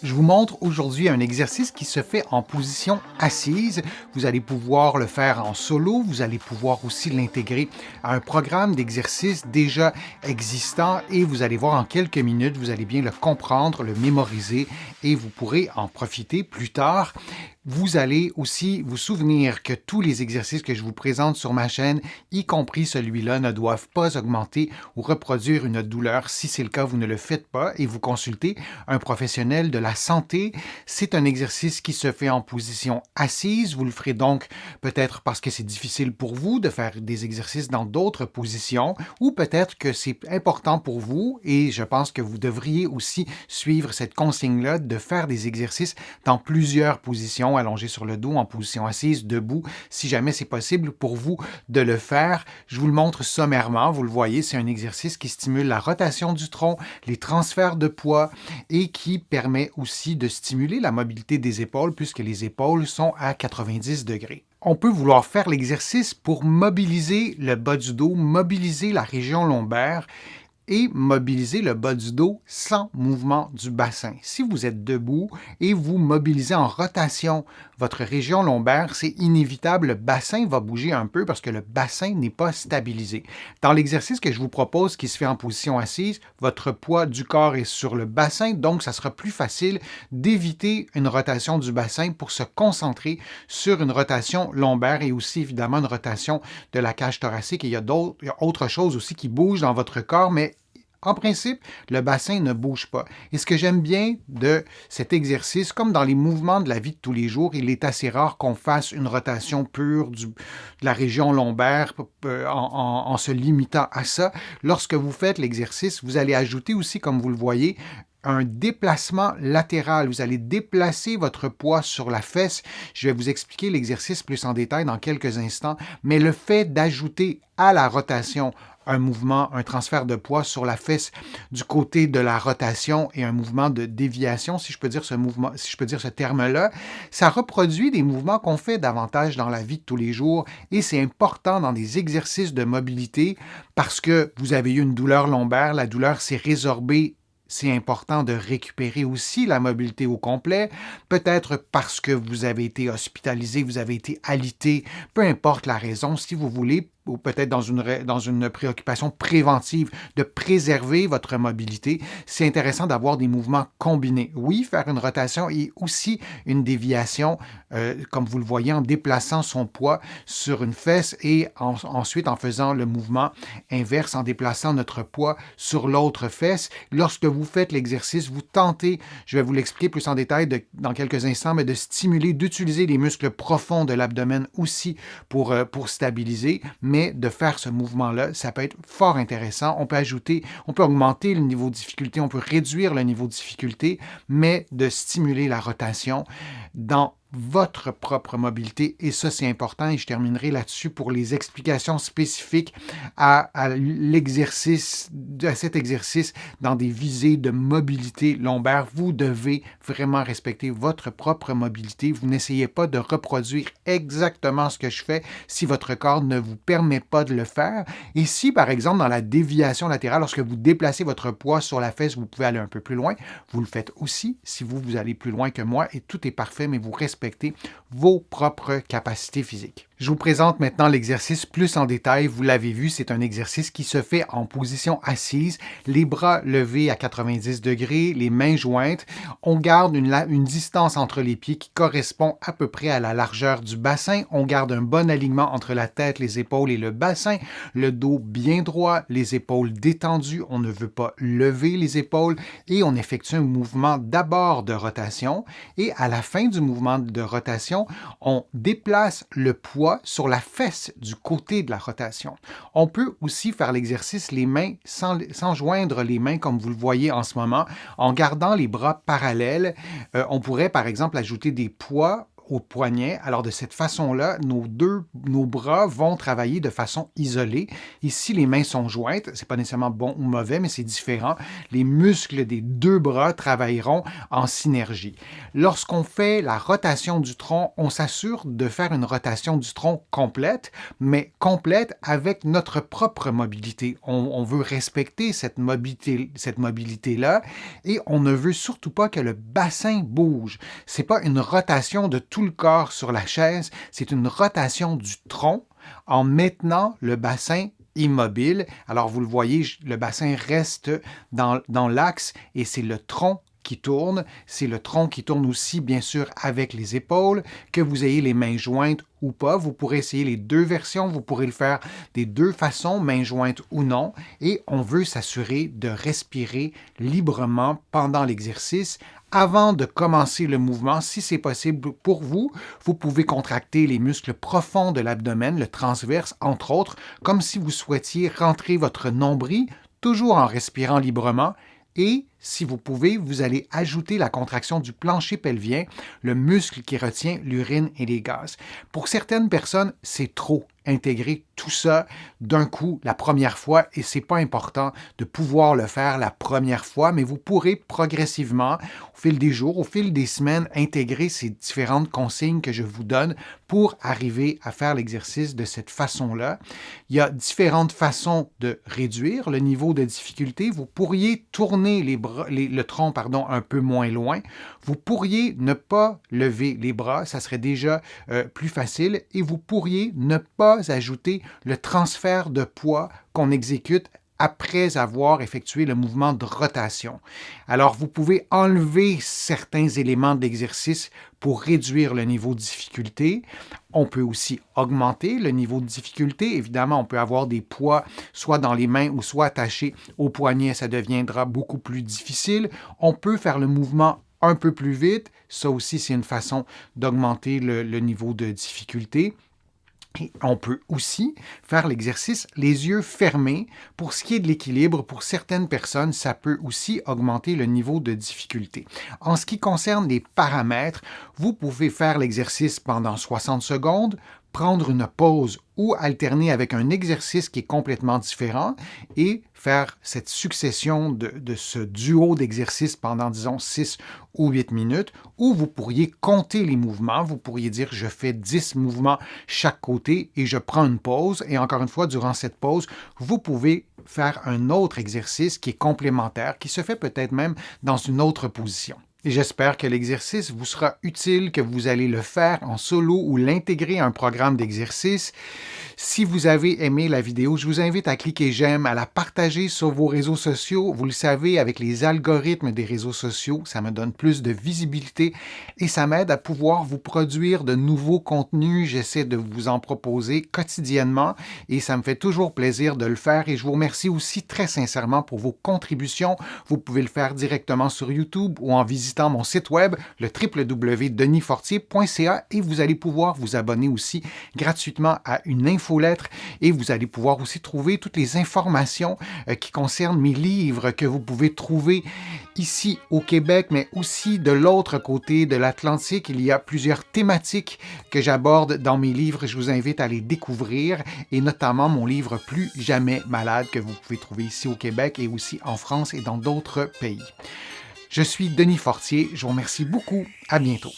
Je vous montre aujourd'hui un exercice qui se fait en position assise. Vous allez pouvoir le faire en solo, vous allez pouvoir aussi l'intégrer à un programme d'exercice déjà existant et vous allez voir en quelques minutes, vous allez bien le comprendre, le mémoriser et vous pourrez en profiter plus tard. Vous allez aussi vous souvenir que tous les exercices que je vous présente sur ma chaîne, y compris celui-là, ne doivent pas augmenter ou reproduire une douleur. Si c'est le cas, vous ne le faites pas et vous consultez un professionnel de la santé. C'est un exercice qui se fait en position assise. Vous le ferez donc peut-être parce que c'est difficile pour vous de faire des exercices dans d'autres positions ou peut-être que c'est important pour vous et je pense que vous devriez aussi suivre cette consigne-là de faire des exercices dans plusieurs positions, allongé sur le dos, en position assise, debout, si jamais c'est possible pour vous de le faire. Je vous le montre sommairement, vous le voyez, c'est un exercice qui stimule la rotation du tronc, les transferts de poids et qui permet aussi de stimuler la mobilité des épaules puisque les épaules sont à 90 degrés. On peut vouloir faire l'exercice pour mobiliser le bas du dos, mobiliser la région lombaire et mobiliser le bas du dos sans mouvement du bassin. Si vous êtes debout et vous mobilisez en rotation votre région lombaire, c'est inévitable, le bassin va bouger un peu parce que le bassin n'est pas stabilisé. Dans l'exercice que je vous propose qui se fait en position assise, votre poids du corps est sur le bassin, donc ça sera plus facile d'éviter une rotation du bassin pour se concentrer sur une rotation lombaire et aussi évidemment une rotation de la cage thoracique. Et il y a autre chose aussi qui bouge dans votre corps, mais en principe, le bassin ne bouge pas. Et ce que j'aime bien de cet exercice, comme dans les mouvements de la vie de tous les jours, il est assez rare qu'on fasse une rotation pure de la région lombaire en se limitant à ça. Lorsque vous faites l'exercice, vous allez ajouter aussi, comme vous le voyez, un déplacement latéral. Vous allez déplacer votre poids sur la fesse. Je vais vous expliquer l'exercice plus en détail dans quelques instants, mais le fait d'ajouter à la rotation un mouvement, un transfert de poids sur la fesse du côté de la rotation et un mouvement de déviation, si je peux dire ce terme-là, ça reproduit des mouvements qu'on fait davantage dans la vie de tous les jours et c'est important dans des exercices de mobilité parce que vous avez eu une douleur lombaire, la douleur s'est résorbée. C'est important de récupérer aussi la mobilité au complet, peut-être parce que vous avez été hospitalisé, vous avez été alité, peu importe la raison, si vous voulez, ou peut-être dans une préoccupation préventive de préserver votre mobilité, c'est intéressant d'avoir des mouvements combinés. Oui, faire une rotation et aussi une déviation, comme vous le voyez, en déplaçant son poids sur une fesse et ensuite en faisant le mouvement inverse, en déplaçant notre poids sur l'autre fesse. Lorsque vous faites l'exercice, vous tentez, je vais vous l'expliquer plus en détail dans quelques instants, mais de stimuler, d'utiliser les muscles profonds de l'abdomen aussi pour stabiliser, mais de faire ce mouvement-là, ça peut être fort intéressant. On peut augmenter le niveau de difficulté, on peut réduire le niveau de difficulté, mais de stimuler la rotation dans votre propre mobilité et ça c'est important et je terminerai là-dessus pour les explications spécifiques à cet exercice dans des visées de mobilité lombaire. Vous devez vraiment respecter votre propre mobilité. Vous n'essayez pas de reproduire exactement ce que je fais si votre corps ne vous permet pas de le faire. Et si par exemple dans la déviation latérale, lorsque vous déplacez votre poids sur la fesse, vous pouvez aller un peu plus loin, vous le faites aussi si vous allez plus loin que moi et tout est parfait, mais vous respectez vos propres capacités physiques. Je vous présente maintenant l'exercice plus en détail. Vous l'avez vu, c'est un exercice qui se fait en position assise, les bras levés à 90 degrés, les mains jointes. On garde une distance entre les pieds qui correspond à peu près à la largeur du bassin. On garde un bon alignement entre la tête, les épaules et le bassin. Le dos bien droit, les épaules détendues. On ne veut pas lever les épaules et on effectue un mouvement d'abord de rotation et à la fin du mouvement de rotation, on déplace le poids sur la fesse du côté de la rotation. On peut aussi faire l'exercice les mains sans joindre les mains comme vous le voyez en ce moment, en gardant les bras parallèles. On pourrait par exemple ajouter des poids au poignet. Alors, de cette façon-là, nos bras vont travailler de façon isolée. Ici, les mains sont jointes. C'est pas nécessairement bon ou mauvais, mais c'est différent. Les muscles des deux bras travailleront en synergie. Lorsqu'on fait la rotation du tronc, on s'assure de faire une rotation du tronc complète, mais complète avec notre propre mobilité. On veut respecter cette mobilité-là et on ne veut surtout pas que le bassin bouge. C'est pas une rotation de tout le corps sur la chaise, c'est une rotation du tronc en maintenant le bassin immobile. Alors, vous le voyez, le bassin reste dans l'axe et c'est le tronc qui tourne. C'est le tronc qui tourne aussi, bien sûr, avec les épaules. Que vous ayez les mains jointes ou pas, vous pourrez essayer les deux versions. Vous pourrez le faire des deux façons, mains jointes ou non. Et on veut s'assurer de respirer librement pendant l'exercice. Avant de commencer le mouvement, si c'est possible pour vous, vous pouvez contracter les muscles profonds de l'abdomen, le transverse, entre autres, comme si vous souhaitiez rentrer votre nombril, toujours en respirant librement. Et, si vous pouvez, vous allez ajouter la contraction du plancher pelvien, le muscle qui retient l'urine et les gaz. Pour certaines personnes, c'est trop intégrer tout ça d'un coup la première fois et c'est pas important de pouvoir le faire la première fois, mais vous pourrez progressivement, au fil des jours, au fil des semaines, intégrer ces différentes consignes que je vous donne pour arriver à faire l'exercice de cette façon-là. Il y a différentes façons de réduire le niveau de difficulté. Vous pourriez tourner le tronc un peu moins loin. Vous pourriez ne pas lever les bras, ça serait déjà plus facile et vous pourriez ne pas ajouter le transfert de poids qu'on exécute après avoir effectué le mouvement de rotation. Alors, vous pouvez enlever certains éléments de l'exercice pour réduire le niveau de difficulté. On peut aussi augmenter le niveau de difficulté. Évidemment, on peut avoir des poids soit dans les mains ou soit attachés au poignet. Ça deviendra beaucoup plus difficile. On peut faire le mouvement un peu plus vite. Ça aussi, c'est une façon d'augmenter le niveau de difficulté. Et on peut aussi faire l'exercice les yeux fermés. Pour ce qui est de l'équilibre, pour certaines personnes, ça peut aussi augmenter le niveau de difficulté. En ce qui concerne les paramètres, vous pouvez faire l'exercice pendant 60 secondes, prendre une pause ou alterner avec un exercice qui est complètement différent et faire cette succession de ce duo d'exercices pendant, disons, 6 ou 8 minutes, où vous pourriez compter les mouvements. Vous pourriez dire, je fais 10 mouvements chaque côté et je prends une pause. Et encore une fois, durant cette pause, vous pouvez faire un autre exercice qui est complémentaire, qui se fait peut-être même dans une autre position. Et j'espère que l'exercice vous sera utile, que vous allez le faire en solo ou l'intégrer à un programme d'exercice. Si vous avez aimé la vidéo, je vous invite à cliquer j'aime, à la partager sur vos réseaux sociaux. Vous le savez, avec les algorithmes des réseaux sociaux, ça me donne plus de visibilité et ça m'aide à pouvoir vous produire de nouveaux contenus. J'essaie de vous en proposer quotidiennement et ça me fait toujours plaisir de le faire. Et je vous remercie aussi très sincèrement pour vos contributions. Vous pouvez le faire directement sur YouTube ou en visitant mon site web, le www.denisfortier.ca et vous allez pouvoir vous abonner aussi gratuitement à une infolettre et vous allez pouvoir aussi trouver toutes les informations qui concernent mes livres que vous pouvez trouver ici au Québec, mais aussi de l'autre côté de l'Atlantique. Il y a plusieurs thématiques que j'aborde dans mes livres. Je vous invite à les découvrir et notamment mon livre Plus jamais malade que vous pouvez trouver ici au Québec et aussi en France et dans d'autres pays. Je suis Denis Fortier. Je vous remercie beaucoup. À bientôt.